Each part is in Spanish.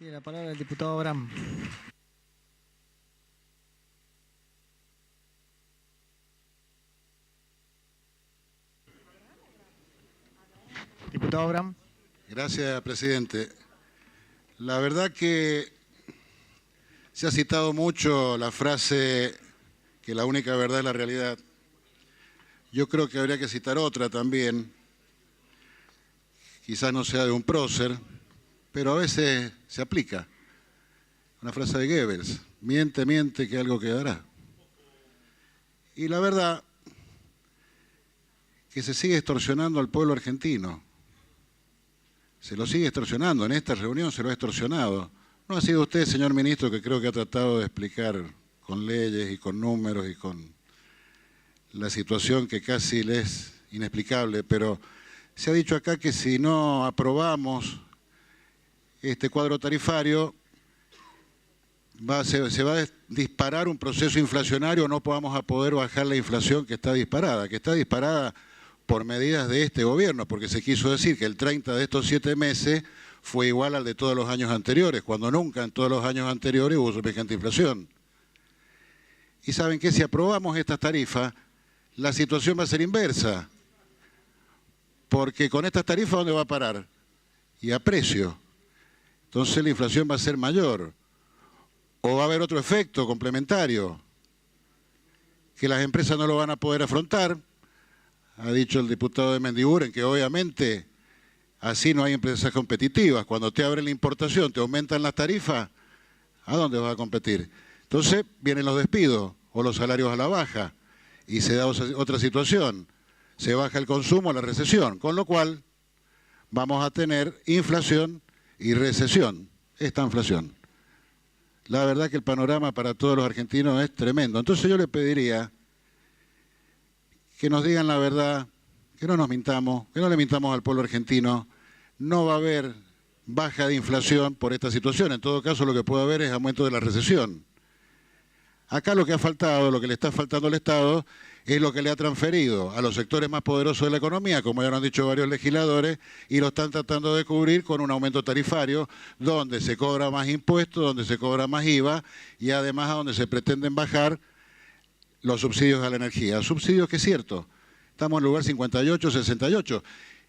Tiene la palabra el diputado Abraham. Diputado Abraham. Gracias, presidente. La verdad que se ha citado mucho la frase que la única verdad es la realidad. Yo creo que habría que citar otra también. Quizás no sea de un prócer, pero a veces se aplica. Una frase de Goebbels: miente, miente, que algo quedará. Y la verdad que se sigue extorsionando al pueblo argentino. Se lo sigue extorsionando. En esta reunión se lo ha extorsionado. No ha sido usted, señor ministro, que creo que ha tratado de explicar con leyes y con números y con la situación que casi le es inexplicable, pero se ha dicho acá que si no aprobamos este cuadro tarifario, se va a disparar un proceso inflacionario, no vamos a poder bajar la inflación que está disparada por medidas de este gobierno, porque se quiso decir que el 30 de estos 7 meses fue igual al de todos los años anteriores, cuando nunca en todos los años anteriores hubo semejante inflación. Y saben que si aprobamos estas tarifas, la situación va a ser inversa, porque con estas tarifas, ¿dónde va a parar? Y a precio. Entonces la inflación va a ser mayor. O va a haber otro efecto complementario, que las empresas no lo van a poder afrontar. Ha dicho el diputado de Mendiguren que obviamente así no hay empresas competitivas. Cuando te abren la importación, te aumentan las tarifas, ¿a dónde vas a competir? Entonces vienen los despidos o los salarios a la baja y se da otra situación. Se baja el consumo, la recesión, con lo cual vamos a tener inflación y recesión, esta inflación. La verdad que el panorama para todos los argentinos es tremendo. Entonces yo le pediría que nos digan la verdad, que no nos mintamos, que no le mintamos al pueblo argentino. No va a haber baja de inflación por esta situación. En todo caso, lo que puede haber es aumento de la recesión. Acá lo que ha faltado, lo que le está faltando al Estado, es lo que le ha transferido a los sectores más poderosos de la economía, como ya lo han dicho varios legisladores, y lo están tratando de cubrir con un aumento tarifario, donde se cobra más impuestos, donde se cobra más IVA, y además a donde se pretenden bajar los subsidios a la energía. Subsidios que es cierto, estamos en el lugar 58, 68.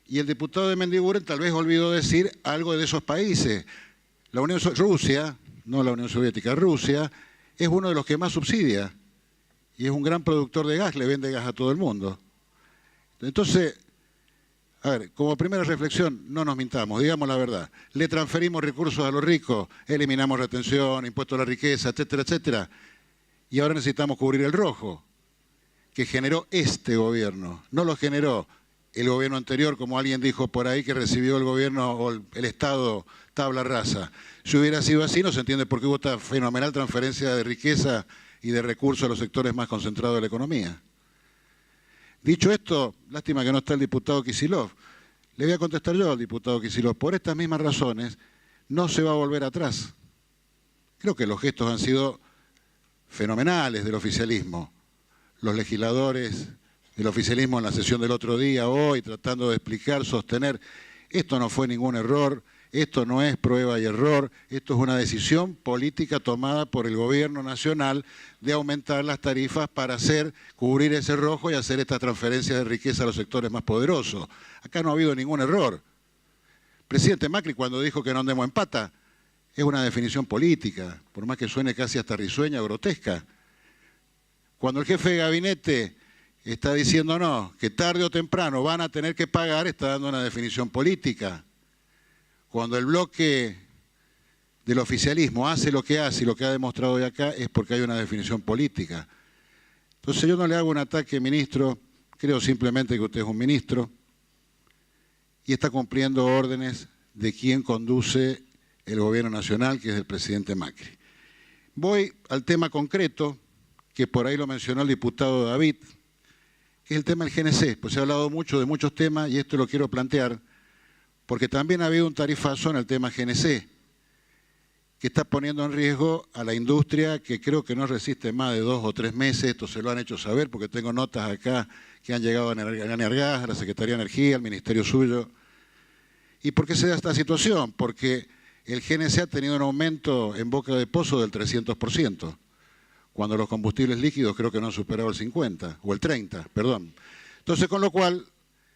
Y el diputado de Mendiguren tal vez olvidó decir algo de esos países. Rusia, no la Unión Soviética, Rusia, es uno de los que más subsidia y es un gran productor de gas, le vende gas a todo el mundo. Entonces, a ver, como primera reflexión, no nos mintamos, digamos la verdad. Le transferimos recursos a los ricos, eliminamos retención, impuesto a la riqueza, etcétera, etcétera. Y ahora necesitamos cubrir el rojo, que generó este gobierno, no lo generó el gobierno anterior, como alguien dijo por ahí, que recibió el gobierno o el Estado tabla rasa. Si hubiera sido así, no se entiende por qué hubo esta fenomenal transferencia de riqueza y de recursos a los sectores más concentrados de la economía. Dicho esto, lástima que no está el diputado Kicillof. Le voy a contestar yo al diputado Kicillof. Por estas mismas razones, no se va a volver atrás. Creo que los gestos han sido fenomenales del oficialismo. Los legisladores del oficialismo en la sesión del otro día, hoy, tratando de explicar, sostener, esto no fue ningún error, esto no es prueba y error, esto es una decisión política tomada por el gobierno nacional de aumentar las tarifas para cubrir ese rojo y hacer esta transferencia de riqueza a los sectores más poderosos. Acá no ha habido ningún error. Presidente Macri, cuando dijo que no andemos en pata, es una definición política, por más que suene casi hasta risueña, grotesca. Cuando el jefe de gabinete está diciendo no, que tarde o temprano van a tener que pagar, está dando una definición política. Cuando el bloque del oficialismo hace lo que hace y lo que ha demostrado hoy acá es porque hay una definición política. Entonces yo no le hago un ataque, ministro, creo simplemente que usted es un ministro y está cumpliendo órdenes de quien conduce el gobierno nacional, que es el presidente Macri. Voy al tema concreto, que por ahí lo mencionó el diputado David, que es el tema del GNC. Pues se ha hablado mucho de muchos temas y esto lo quiero plantear, porque también ha habido un tarifazo en el tema GNC, que está poniendo en riesgo a la industria, que creo que no resiste más de 2 o 3 meses. Esto se lo han hecho saber, porque tengo notas acá que han llegado a Energas, a la Secretaría de Energía, al Ministerio suyo. ¿Y por qué se da esta situación? Porque el GNC ha tenido un aumento en boca de pozo del 300%, cuando los combustibles líquidos creo que no han superado el 50, o el 30, perdón. Entonces, con lo cual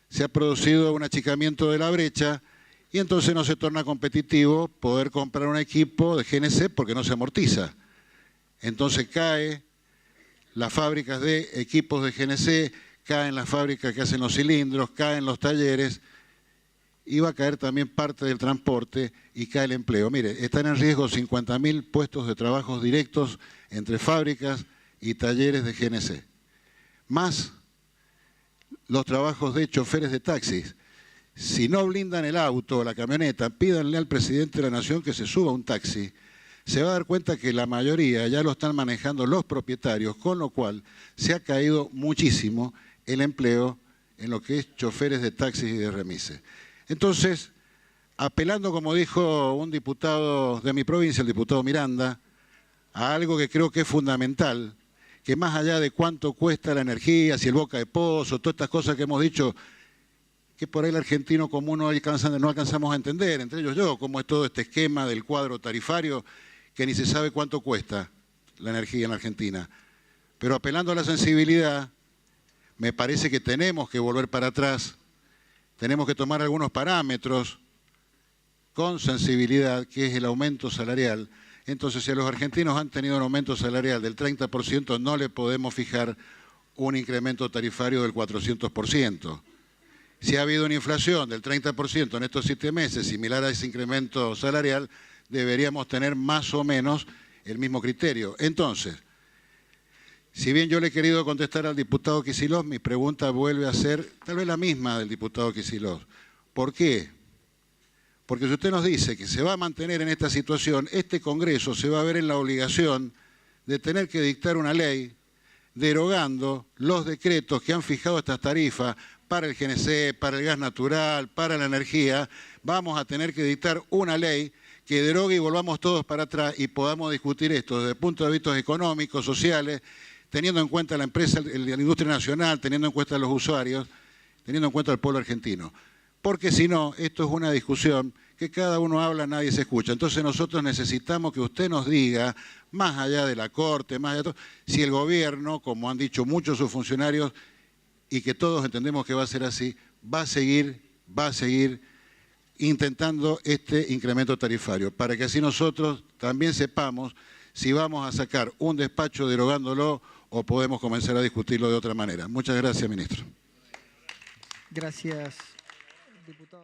se ha producido un achicamiento de la brecha y entonces no se torna competitivo poder comprar un equipo de GNC porque no se amortiza. Entonces cae las fábricas de equipos de GNC, caen las fábricas que hacen los cilindros, caen los talleres, y va a caer también parte del transporte y cae el empleo. Mire, están en riesgo 50.000 puestos de trabajos directos entre fábricas y talleres de GNC, más los trabajos de choferes de taxis. Si no blindan el auto o la camioneta, pídanle al presidente de la Nación que se suba a un taxi. Se va a dar cuenta que la mayoría ya lo están manejando los propietarios, con lo cual se ha caído muchísimo el empleo en lo que es choferes de taxis y de remises. Entonces, apelando, como dijo un diputado de mi provincia, el diputado Miranda, a algo que creo que es fundamental, que más allá de cuánto cuesta la energía, si el boca de pozo, todas estas cosas que hemos dicho, que por ahí el argentino común no alcanzamos a entender, entre ellos yo, cómo es todo este esquema del cuadro tarifario, que ni se sabe cuánto cuesta la energía en la Argentina. Pero apelando a la sensibilidad, me parece que tenemos que volver para atrás, tenemos que tomar algunos parámetros con sensibilidad, que es el aumento salarial. Entonces, si los argentinos han tenido un aumento salarial del 30%, no le podemos fijar un incremento tarifario del 400%. Si ha habido una inflación del 30% en estos 7 meses, similar a ese incremento salarial, deberíamos tener más o menos el mismo criterio. Entonces, si bien yo le he querido contestar al diputado Kicillof, mi pregunta vuelve a ser tal vez la misma del diputado Kicillof. ¿Por qué? Porque si usted nos dice que se va a mantener en esta situación, este Congreso se va a ver en la obligación de tener que dictar una ley derogando los decretos que han fijado estas tarifas para el GNC, para el gas natural, para la energía. Vamos a tener que dictar una ley que derogue y volvamos todos para atrás y podamos discutir esto desde el punto de vista económicos, sociales, teniendo en cuenta la empresa, la industria nacional, teniendo en cuenta los usuarios, teniendo en cuenta el pueblo argentino. Porque si no, esto es una discusión que cada uno habla, nadie se escucha. Entonces nosotros necesitamos que usted nos diga, más allá de la Corte, más allá de todo, si el gobierno, como han dicho muchos sus funcionarios, y que todos entendemos que va a ser así, va a seguir intentando este incremento tarifario, para que así nosotros también sepamos si vamos a sacar un despacho derogándolo o podemos comenzar a discutirlo de otra manera. Muchas gracias, ministro. Gracias, diputado.